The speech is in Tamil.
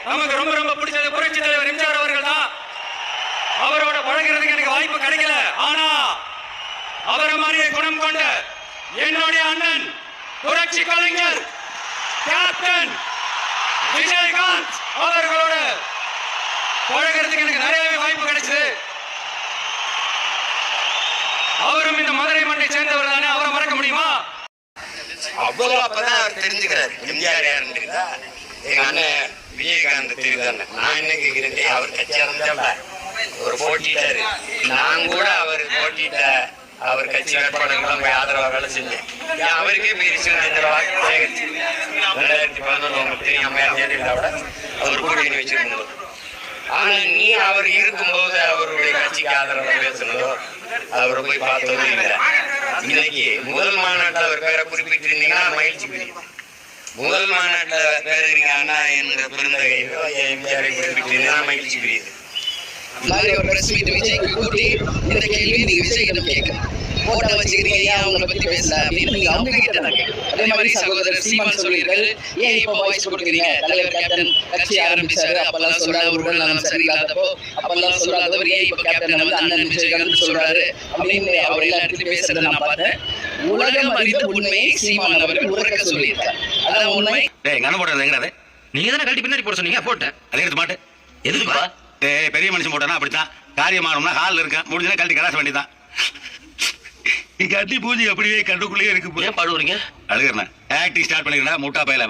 நமக்கு ரொம்ப ரொம்ப பிடிச்சது புரட்சி தலைவர் எம்ஜிஆர் அவர்கள் தான். அவரோட பழகிறதுக்கு எனக்கு வாய்ப்பு கிடைக்கல. ஆனா அவரை மாதிரியே குணம் கொண்ட என்னுடைய அண்ணன் புரட்சி கலைஞர் கேப்டன் விஜயகாந்த் அவர்களோட பழகிறதுக்கு எனக்கு நிறையவே வாய்ப்பு கிடைச்சது. அவரும் இந்த மதுரை மண்ணை சேர்ந்தவர் தானே, அவரை மறக்க முடியுமா? அவ்வளவு அப்பதான் அவர் தெரிஞ்சுக்கிறாரு எம்ஜிஆர் யாருன்றா. எங்க அண்ணன் விஜயகாந்த் தெரியுதானே. நான் என்ன கேட்கிறேன், அவர் கட்சி ஆரம்பிச்சா அவர் போட்டிட்டாரு. நான் கூட அவர் போட்டிட்ட அவர் கட்சி வேட்பாளர்களும் போய் ஆதரவா வேலை செஞ்சேன். அவருக்கே போயிருச்சு. 2011 உங்களுக்கு தெரியும், அம்மையார் ஜெயலலிதாவோட அவர் கூட்டணி வச்சிருந்தோம். ஆனா நீ அவர் இருக்கும்போது அவருடைய கட்சிக்கு ஆதரவா பேசுனதோ அவரை போய் பார்த்ததும் இல்லை. இன்னைக்கு முதல் மாநாட்டில் அவர் பேரை குறிப்பிட்டிருந்தீங்கன்னா மகிழ்ச்சி புரியுது. முதல் மாநாட்டில் பேர் நீங்க அண்ணா என்ற பெருந்தகையோ எம்ஜிஆரை குறிப்பிட்டிருந்தீங்கன்னா மகிழ்ச்சி புரியுது. விஜய்க்கு கூட்டி இந்த கேள்வி நீங்க விஜய்கிட்ட கேட்கணும். போட்டோ வச்சுக்கிறீங்க, ஏன் அவங்களை பத்தி பேசல அப்படின்னு நீங்க அவங்க கிட்ட தான் கேட்கணும். அதே மாதிரி சகோதரர் சீமான் சொல்லியிருக்காரு, ஏன் இப்போ வாய்ஸ் கொடுக்குறீங்க? தலைவர் கேப்டன் கட்சி ஆரம்பிச்சாரு, அப்பெல்லாம் சொல்றாரு உடல் நலம் சரியில்லாதப்போ அப்பெல்லாம் சொல்லாதவர் ஏன் இப்போ கேப்டன் வந்து அண்ணன் விஜயகாந்த் சொல்றாரு அப்படின்னு அவர் எல்லா இடத்துலையும் பேசுறதை நான் பார்த்தேன். உலகம் அறிந்த உண்மையை சீமான் அவர்கள் உறக்க சொல்லியிருக்காரு. அதான் உண்மை. நீங்க தானே கழட்டி பின்னாடி போட சொன்னீங்க, போட்டேன். அதை எடுத்து மாட்டேன். எதுக்குப்பா? பெரிய மனுஷன் போட்டா அப்படித்தான். காரியம் ஆகணும்னா ஹாலில் இருக்கேன், முடிஞ்சா கழட்டி கலாச வேண்டியதான். கட்டி பூஜை அப்படியே கண்டுக்குள்ளேயே இருக்கு. ஏன் பாடுவீங்க? அழுகிறேன். ஆக்டிங் ஸ்டார்ட் பண்ணிக்கிறேன் முட்டா பையில.